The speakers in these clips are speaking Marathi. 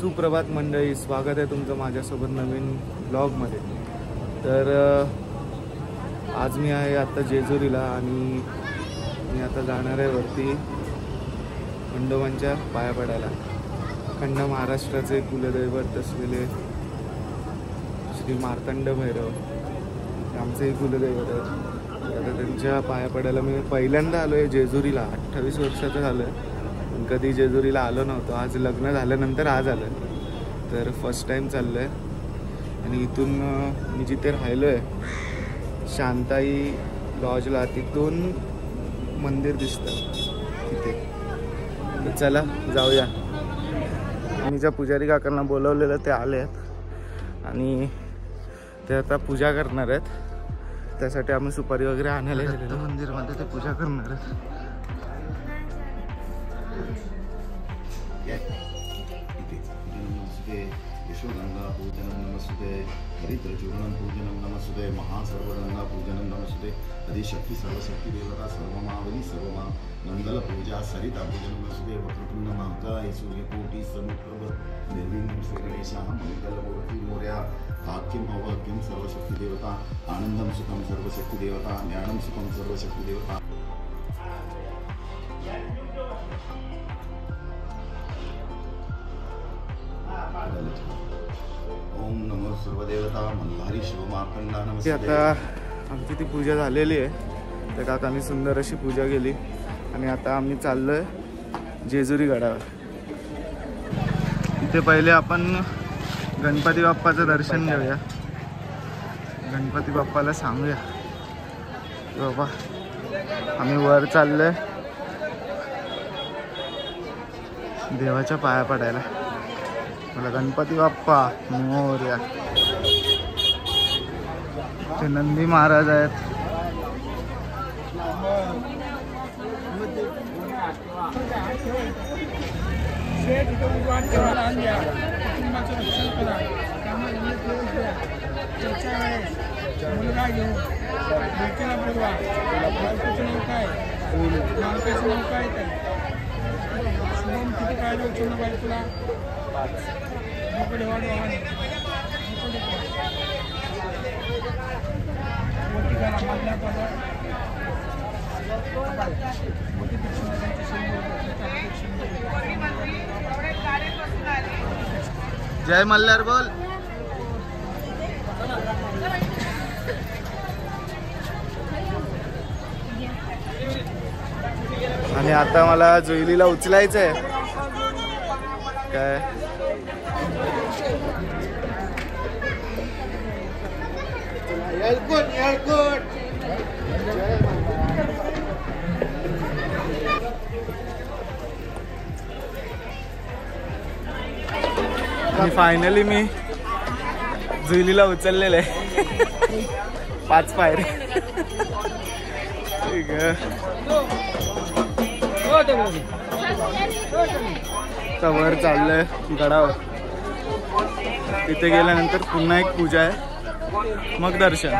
सुप्रभात मंडळी, स्वागत आहे तुमचं माझ्यासोबत नवीन ब्लॉगमध्ये। तर आज मी आहे आता जेजुरीला आणि मी आता जाणार आहे वरती खंडोबांच्या पाया पडायला। अखंड महाराष्ट्राचे कुलदैवत असलेले श्री मार्तंड भैरव आमचे कुलदैवत आहे। आता त्यांच्या पाया पडायला मी पहिल्यांदा आलो आहे जेजुरीला। 28 वर्षाचं झालं पण कधी जेजुरीला आलो नव्हतो। आज लग्न झाल्यानंतर आज आलं, तर फर्स्ट टाइम चाललो आहे। आणि इथून मी जिथे राहिलो आहे शांताई लॉजला, तिथून मंदिर दिसतं तिथे। तर चला जाऊया। मी ज्या पुजारी काकांना बोलवलेलं ते आले आहेत आणि ते आता पूजा करणार आहेत। त्यासाठी आम्ही सुपारी वगैरे आणायला गेलेलो मंदिरमध्ये, ते पूजा करणार आहेत। यशोगंगा पूजनं नमस्ते, हरिद्रचूर्णं पूजनं नमस्ते, महासर्वगंगा पूजनं नमस्ते, आदिशक्ति सर्वशक्ति देवता सर्वमावली सर्वमा मंगल पूजा सरिता पूजनं नमस्ते, वक्रतुंड महाकाय सूर्यकोटि समप्रभ निर्विघ्नं श्री गणेशः मंगलमूर्ति मोरया, भाग्यं अभाग्यं सर्वशक्ति देवता, आनंदं सुखं सर्वशक्ति देवता, ज्ञानं सुखं सर्वशक्ति देवता। ओम नमो सर्वदेवता मंगलारी शिवमार्कंडा नमस्ते। आता आमची ती पूजा झालेली आहे। त्या काकांनी सुंदर अशी पूजा केली आणि आता आम्ही चाललोय जेजुरी गडावर। इथे पहिले आपण गणपती बाप्पाचं दर्शन घेऊया। गणपती बाप्पाला सांगूया बाबा आम्ही वर चाललोय देवाच्या पाया पडायला। मला गणपती बाप्पा मोरया। ते नंदी महाराज आहेत। जय मल्हार बोल। आणि आता मला जुईलीला उचलायचं आहे काय। फायनली मी जुईलीला उचललेलं आहे 5 पायरी। वर चाललंय गडावर। तिथे गेल्यानंतर पुन्हा एक पूजा आहे, मग दर्शन।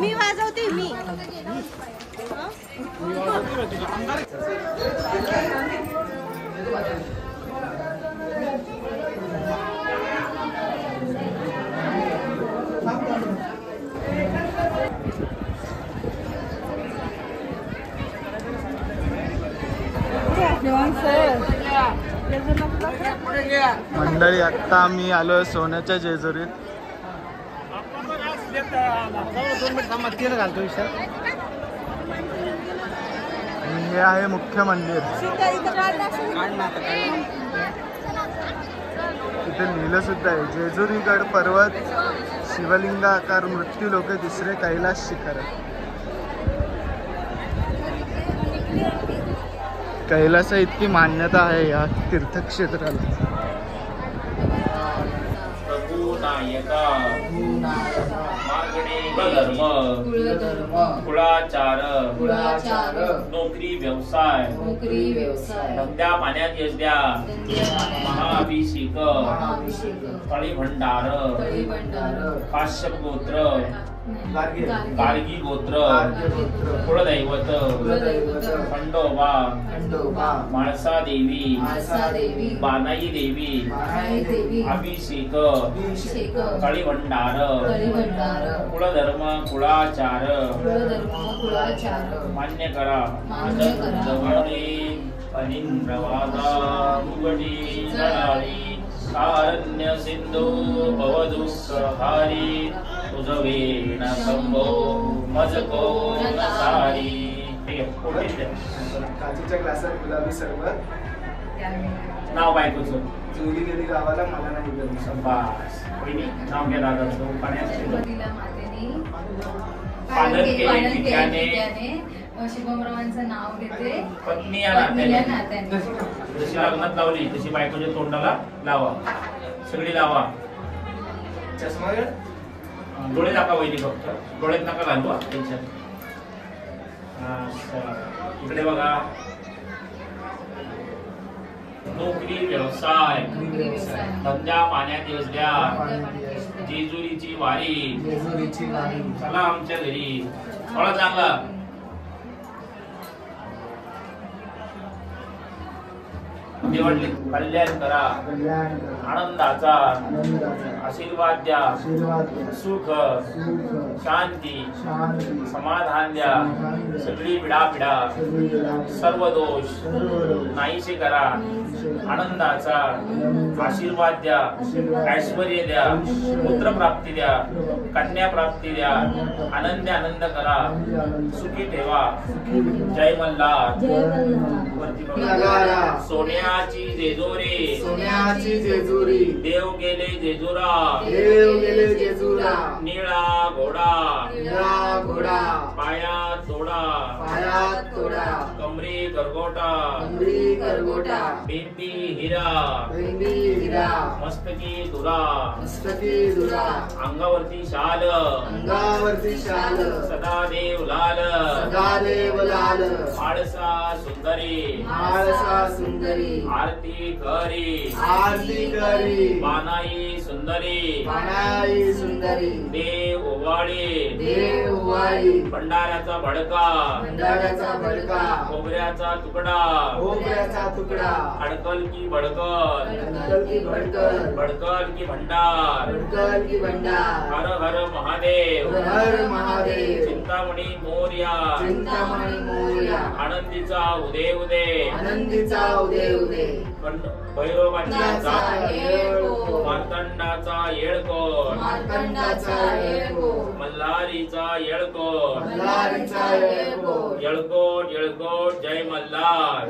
मी वाजवते मी। मंडळी आता आम्ही आलो सोन्याच्या जेजुरीत। हे आहे मुख्य मंदिर। इथे लिहिलं सुद्धा आहे जेजुरीगड पर्वत शिवलिंगाकार मृत्यू लोके तिसरे कैलास शिखर। कैलास इतकी मान्यता आहे या तीर्थक्षेत्राला। मागणे कुलधर्म कुळाचार नोकरी व्यवसाय धंद्या पाण्यात यज्ञा महाअभिषेक तळी भंडार काश्यप गोत्र गार्गी गोत्र कुळदैवत खंडोबा माळसा देवी बानाई देवी अभिषेक तळी भंडार कुळधर्म कुळाचार मान्य करा अनिंद्रवादा मुगटी जळाली कारण्य सिंधू भवदुःखहारी तुझवेण संभो मजको नसारी. काचेच्या ग्लासात गुलाबी सरबत. नाव बायकोचं जुळली गेली गावाला मला नाही गेलं. शाबास. पहिली नाव घ्या दादाचं. पालन केले पित्याने शुभमरावांचं नाव घेते पत्नी या नात्याने. जशी लग्नात लावली तशी बायकोच्या तोंडाला लावा. सगळी लावा. चष्मा डोळे दाखवा वहिनी फक्त. डोळ्यात नका घालवा त्यांच्या. इकडे बघा. नोकरी व्यवसाय धंद्या पाण्यात योजल्या जेजुरीची वारी चला आमच्या घरी. थोडा चांगला. निवडले कल्याण करा आनंदाचा आशीर्वाद द्या सुख शांती समाधान द्या सगळी पिढा सर्व दोष नाहीसे करा आनंदाचा आशीर्वाद द्या ऐश्वर्य द्या पुत्र प्राप्ती द्या कन्या प्राप्ती द्या आनंद करा सुखी ठेवा. जय मल्हार. सोन्याची जेजुरी देव गेले जेजुरा निळा घोडा पायात तोडा कमरी गरगोटा बिंदी हिरा मस्तकी दुरा अंगावरती शाल सदादेव लाल आळसा सुंदरी आरती करी बानाई सुंदरी देव ओवाळी भंडाऱ्याचा भडका खोबऱ्याचा तुकडा अडकल की भडकल की भंडार हर हर महादेव चिंतामणी मोर्या आनंदीचा उदे भैरवाचा मार्तंडाचा येळकोट मल्हारीचा येळकोट जय मल्हार.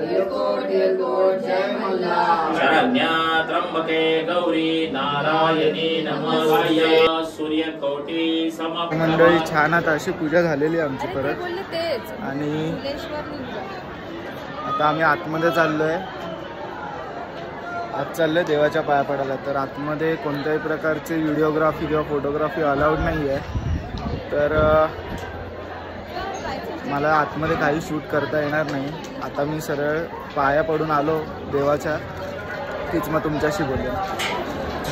शरण्या त्र्यंबके गौरी नारायणी नमस्ते सूर्यकोटी समप्रभ. मंडळी छान आता अशी पूजा झालेली आमची परत आणि आता आम्ही आतमध्ये चाललोय. आज चाललोय देवाच्या पाया पडायला. तर आतमध्ये कोणत्याही प्रकारचे व्हिडिओग्राफी किंवा फोटोग्राफी अलाउड नाही आहे. तर मला आतमध्ये काही शूट करता येणार नाही. आता मी सरळ पाया पडून आलो देवाच्या. तीच मग तुमच्याशी बोलले.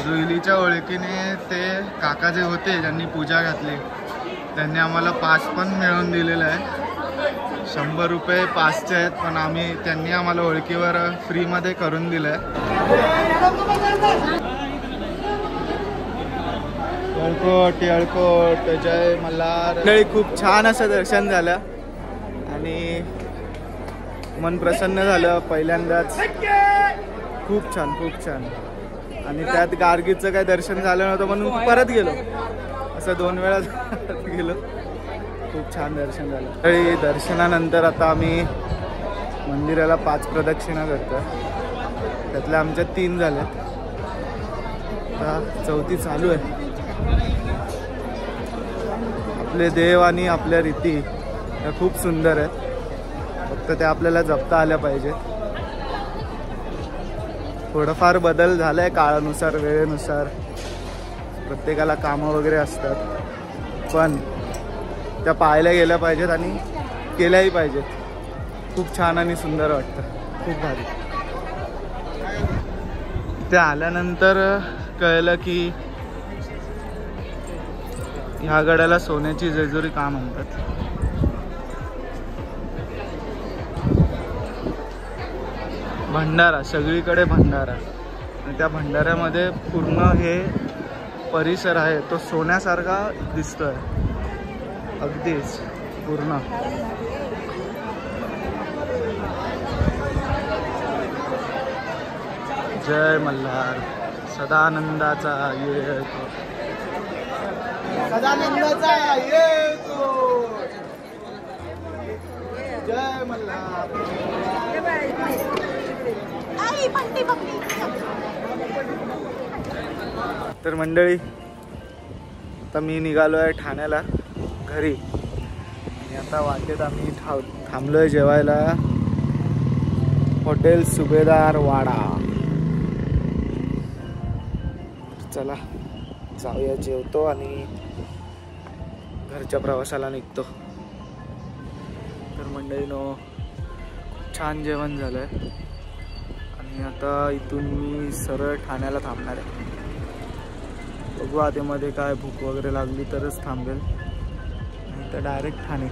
जुईलीच्या ओळखीने ते काका जे होते ज्यांनी पूजा घातली त्यांनी आम्हाला पास पण मिळवून दिलेलं आहे. 100 रुपये पासचे आहेत पण त्यांनी आम्हाला ओळखीवर फ्रीमध्ये करून दिलं आहे. येळकोट जय मल्हार. खूप छान असं दर्शन झालं आणि मन प्रसन्न झालं पहिल्यांदाच. खूप छान आणि त्यात गार्गीचं काही दर्शन झालं नव्हतं म्हणून परत गेलो. असं 2 वेळा गेलो. खूप छान दर्शन झालं. दर्शनानंतर आता आम्ही मंदिराला 5 प्रदक्षिणा करतो. त्यातल्या आमच्या 3 झाल्यात. आता 4थी चालू आहे. आपले देव आणि आपल्या रीती ह्या खूप सुंदर आहेत. फक्त त्या आपल्याला जपता आल्या पाहिजेत. थोडंफार बदल झालाय काळानुसार वेळेनुसार प्रत्येकाला कामं वगैरे असतात, पण त्या पाहायला गेल्या पाहिजेत आणि केल्याही पाहिजेत. खूप छान आणि सुंदर वाटतं, खूप भारी. ते आल्यानंतर कळलं की ह्या गडाला सोन्याची जेजुरी का म्हणतात. भंडारा, सगळीकडे भंडारा, आणि त्या भंडाऱ्यामध्ये पूर्ण हे परिसर आहे तो सोन्यासारखा दिसतोय अगदीच पूर्ण. जय मल्हार, सदानंदाचा येतो, सदानंदाचा येतो, जय मल्हार. तर मंडळी, आता मी निघालो आहे ठाण्याला घरी, आणि आता वाटेत आम्ही थांबलोय जेवायला हॉटेल सुभेदार वाडा. चला जाऊया, जेवतो आणि घरच्या प्रवासाला निघतो. तर मंडळीनो, छान जेवण झालंय आणि आता इथून मी सरळ ठाण्याला थांबणार आहे. बघू आधीमध्ये काय भूक वगैरे लागली तरच थांबेल, नाही तर डायरेक्ट ठाणे.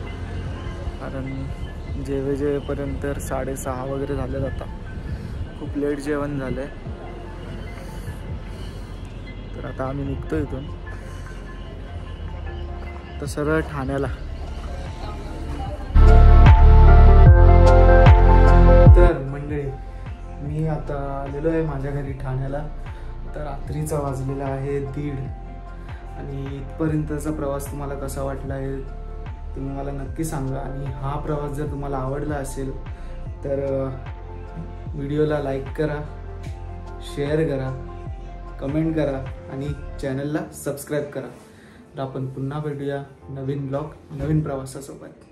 कारण जेवेपर्यंत 6:30 वगैरे झाले जाता, खूप लेट जेवण झालं आहे. तर आता आम्ही निघतो इथून, तर सरळ ठाण्याला. तर मंडळी, मी आता आलेलो आहे माझ्या घरी ठाण्याला. तर रात्रीचा वाजलेला आहे 1:30, आणि इथपर्यंतचा प्रवास तुम्हाला कसा वाटला आहे तुम्ही मला नक्की सांगा. आणि हा प्रवास जर तुम्हाला आवडला असेल तर व्हिडिओला लाईक करा, शेअर करा, कमेंट करा आणि चॅनलला सबस्क्राईब करा. तर आपण पुन्हा भेटूया नवीन ब्लॉग, नवीन प्रवासासोबत.